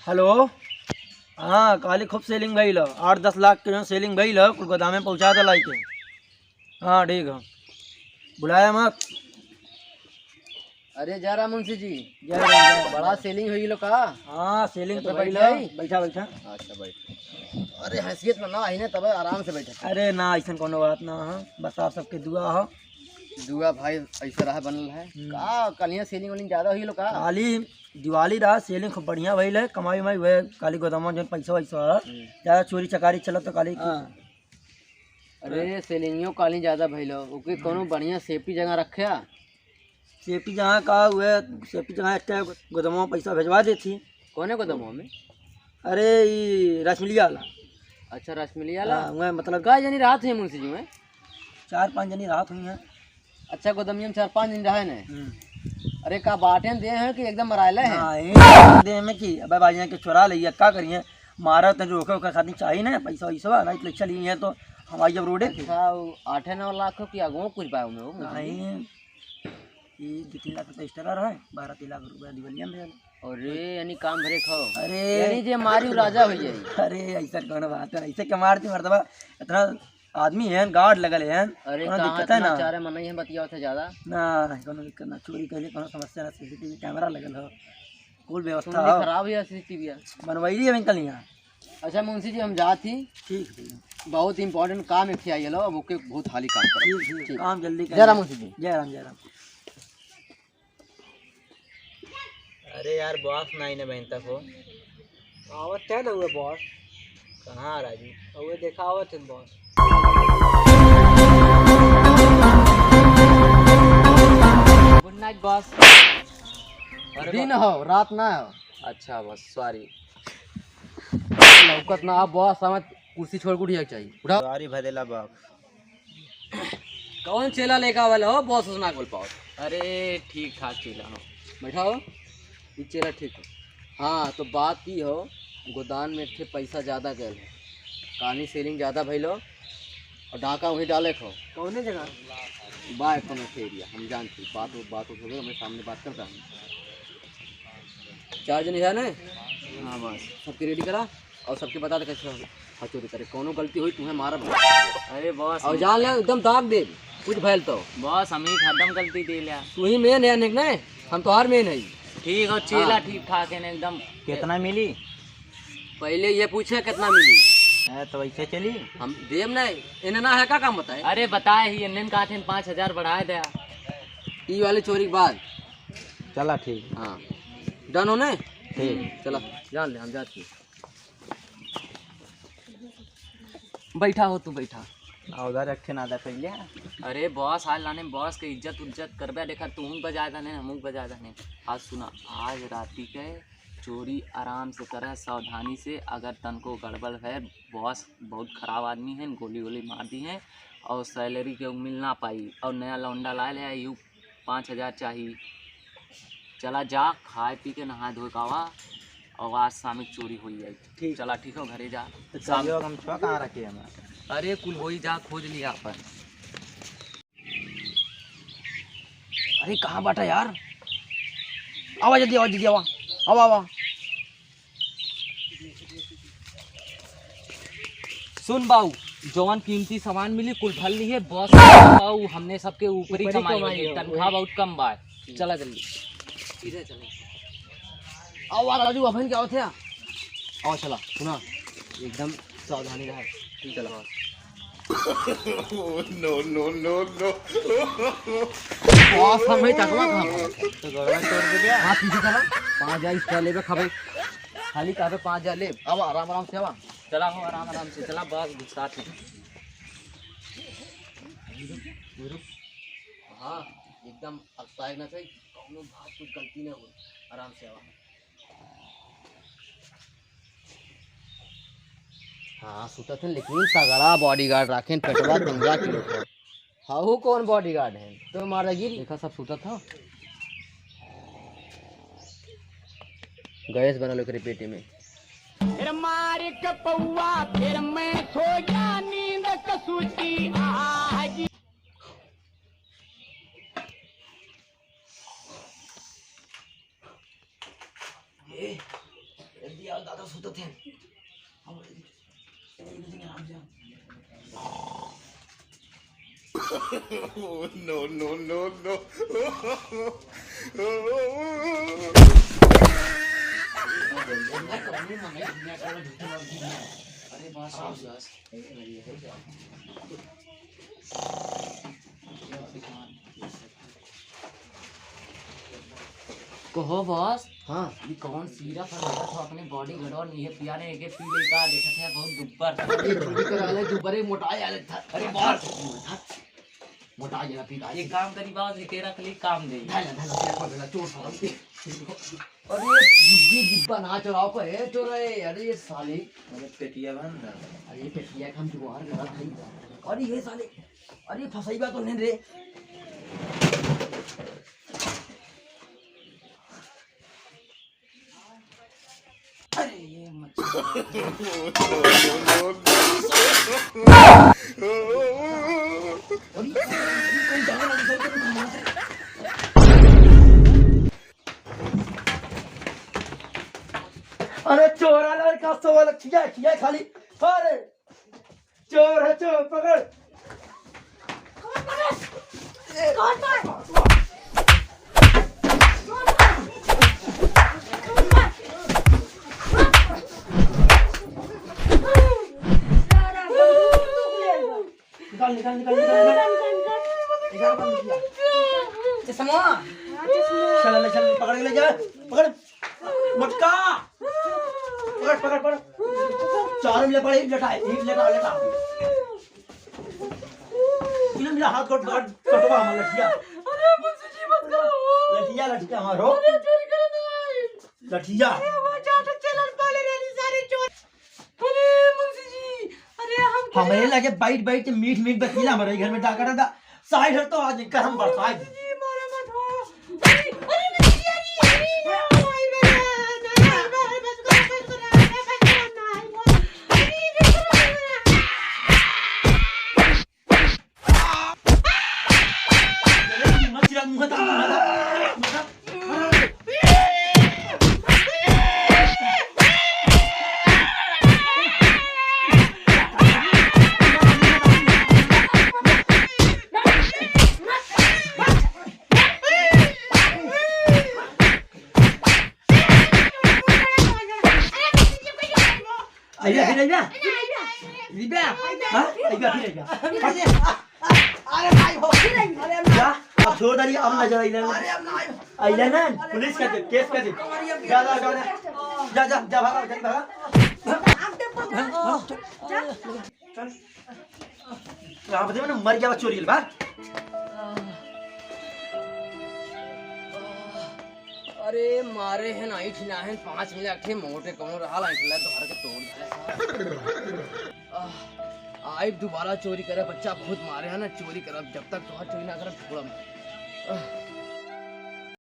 Hello. हाँ काली खूब selling भइल 8-10 लाख के सेलिंग भइल कुल गोदाम में पहुँचा दे लाई के। हाँ ठीक है, बुलाया मत। अरे जा रहा मुंशी जी, जय राम, जय राम। बड़ा सेलिंग हुई लो का। हाँ सेलिंग तो बैठ भइल। जाई। बैठा बैठा। अच्छा बैठ। अरे हैसियत में ना आई ना तब आराम से बैठे। अरे ना ऐसा कोनो बात ना है, बस आप सबके दुआ हो। दुआ भाई ऐसा रहा बनल है का कलिया सेलिंग वेलिंग ज्यादा हुई लो का। काली दिवाली रहा सेलिंग खूब बढ़िया भइल है, कमाई उमाई हुए काली गोदाम जो पैसा वैसा है ज़्यादा चोरी चकारी चलत तो काली। अरे सेलिंगियों काली ज्यादा भइलो ओके कोनो बढ़िया सेफ्टी जगह रखे। सेफ्टी जहाँ का हुए सेफ्टी जहाँ एक्स्ट्रा गोदामों में पैसा भेजवा देती। कोने गोदामों में। अरे ये रसमिलिया वाला। अच्छा रसमिलिया ला। वह मतलब का जनी रात है मुंशी जी में। 4-5 जनी रात हुई हैं। अच्छा गोदामिया में 4-5 दिन रहे ने। अरे का बाटे दे हैं कि एकदम मराइले हैं। हाँ दे में कि अब बाजियाँ के चुरा लिया क्या करिए, मारा तो रोके ओके खातिर चाहिए ना पैसा वैसा नहीं तो चली है तो हमारी जब रोडे थी। अच्छा 8-9 लाख की आगो कुछ पाए में हो नहीं ये 2-3 लाख रुपये एक्स्ट्रा रहा है, 12-13 लाख रुपये दिवालिया में। अरे यानी काम भरे खाओ। अरे यानी जे मारी राजा हो जाई। अरे ऐसा कौन बात है, ऐसे क्या मारती मरतबा इतना आदमी है गार्ड लगल है। अरे कोनो दिक्कत है ना। चारे मन ही बतिया थे ज्यादा ना कोनो दिक्कत ना, चोरी के लिए कोनो समस्या ना, सीसीटीवी कैमरा लगल हो, कुल व्यवस्था सुनली हो। खराब है सीसीटीवी। बनवाई है अंकल यहाँ। अच्छा मुंशी जी हम जात ही ठीक ठीक बहुत इंपॉर्टेंट काम एक आई लो अब ओके बहुत हाली काम करो। ठीक ठीक काम जल्दी कर। जय राम मुंशी जी। जय राम जय राम। अरे यार बॉस नहीं ना बहन तक हो आवत है ना हुए बॉस। कहाँ राजू। हुए देखा आवत है बॉस। Good night boss. दिन हो रात ना हो। अच्छा बॉस सॉरी। लौकत ना आप बॉस हमें कुर्सी छोड़ के उठिया चाहिए उठा। सॉरी भदेला बाप। कौन चेला लेका वाला हो बॉस सुना बोल पाओ। अरे ठीक ठाक चीला हो। बैठा हो ये चेला ठीक हो। हाँ तो बात की हो गोदान में थे पैसा ज़्यादा गए है कहानी सेलिंग ज़्यादा भैलो और डाका वहीं डाले खो कौन जगह बाय कोनो के एरिया हम जानते बात हो गई हमें सामने बात करता हूँ। 4 जन है ना। हाँ बॉस। सबकी रेडी करा और सबके बता दे कैसे हाँ चोरी करे कोनो गलती हुई तुम्हें मारा अरे बॉस और जान ले एकदम दाग दे कुछ भैल तो बॉस हम ही खत्म गलती दे लिया। तू ही मेन है ना हम तो हार मेन है। ठीक हो चीला हाँ। ठीक ठाक है ना एकदम। कितना मिली। पहले ये पूछे कितना मिली तो वैसे चली। हम देव नहीं इन्हें ना है का काम बताए। अरे बताए ही इन्हें कहा थे 5,000 बढ़ाए दिया। ई वाले चोरी के बाद चला ठीक। हाँ डन हो ने ठीक चलो जान ले हम जाते बैठा हो तू बैठा। उधर रखे ना दे पहले। अरे बॉस आज लाने बॉस के इज्जत उज्जत करबे देखा तू बजा दने हम बजा दने। आज सुना आज राती के चोरी आराम से करे सावधानी से, अगर तन को गड़बड़ है बॉस बहुत खराब आदमी है गोली वोली मार दी है और सैलरी के मिल ना पाई और नया लौंडा ला ले यू 5,000 चाहिए। चला जा खाए पी के नहा धोए कावा और आज शाम चोरी हो जाए। ठीक चला ठीक हो घरे जा। तो हम छुआ कहाँ रखे हम। अरे कुल हो ही जा खोज लिया अपन। अरे कहाँ बाटा यार आवाज जल्दी आवा आवा आवा। सुन बाऊ जौन कीमती सामान मिली कुल भर ली है बॉस बाऊ हमने सबके ऊपर ही कमाई है तनख्वाह बहुत कम बा। चला जल्दी सीधे चले आओ राजू अपन क्या होते आओ चला सुना एकदम सावधानी रहे ठीक चला। बॉस हमें तकवा कहाँ तो गड़बड़ तोड़ दे गया। हाँ पीछे चला 5,000 इसका ले खबे खाली कहाँ पे 5,000 ले अब आराम आराम से आवा। चला हो आराम आराम से चला बॉस गुस्सा थी। हाँ एकदम अक्साइड ना चाहिए कौनो बात कुछ गलती ना हो आराम से आवा। हाँ सुता थे लेकिन तगड़ा बॉडीगार्ड रखे पेटवा 15 किलो का। हाँ वो कौन बॉडीगार्ड है तो मारा गिर देखा सब सुता था गैस बना लो करे पेटे में। फिर मारे कपौआ फिर मैं सो गया नींद कसूती आज। जल्दी आओ सुतो थे अरे बॉस बॉस कहो बॉस। हाँ ये कौन सिरप है लगा तो अपने बॉडी घड़ो नहीं है पिया ने एक पी ले का देखत है बहुत दुब्बर ये जल्दी करा ले जो बड़े मोटा आले था अरे बॉस मोटा आले पी का ये काम करी बॉस ये तेरा खाली काम दे धाला चोर साले अरे ये डिब्बा ना चलाओ को है चोर है अरे ये साले अरे पेटिया बंद अरे ये पेटिया हम जुगाड़ करा भाई अरे ये साले अरे फसाई बा तो नहीं रे अरे ये मच्छर अरे चोर आला का सवाल खिया खिया खाली अरे चोर है चोर पकड़ निकाल निकाल निकाल निकाल बंद किया चश्मा चल चल पकड़ के ले जा पकड़ मटका पकड़ पकड़ पकड़ चारों मिले पड़े लटा लटा लटा इन्हें मेरा हाथ कोट कटवा हमारा लठिया अरे मुझसे जी मत करो लठिया लठिया हमारो अरे चोरी कर नहीं लठिया वो जाट चलन पाले रे सारे चोर अरे मुंशी जी अरे हम हमारे लगे बाइट बाइट के मीठ मीठ बकीला हमारे घर में डाका डाका साइड हट तो आज कर हम बरसाए जी मारे मत हो अरे अरे मुंशी जी अरे भाई मेरे नहीं बस करो मत चिरा मुंह तक आइया फिर आइया रिबा हां आइया फिर आइया अरे भाई हो अरे क्या अब छोड़ दरिए अब नजर आइला ना पुलिस का केस कर दे जा जा जा जा जा जा भागा जा भागा चल यहां पे मैंने मर गया चोरी बा अरे मारे हैं ना इठ ना है 5 मिनट थे मोटे कमो रहा ला इठला तो हर के तोड़ आई दोबारा चोरी करे बच्चा बहुत मारे है ना चोरी करब जब तक तोहर चोरी ना करब छोड़म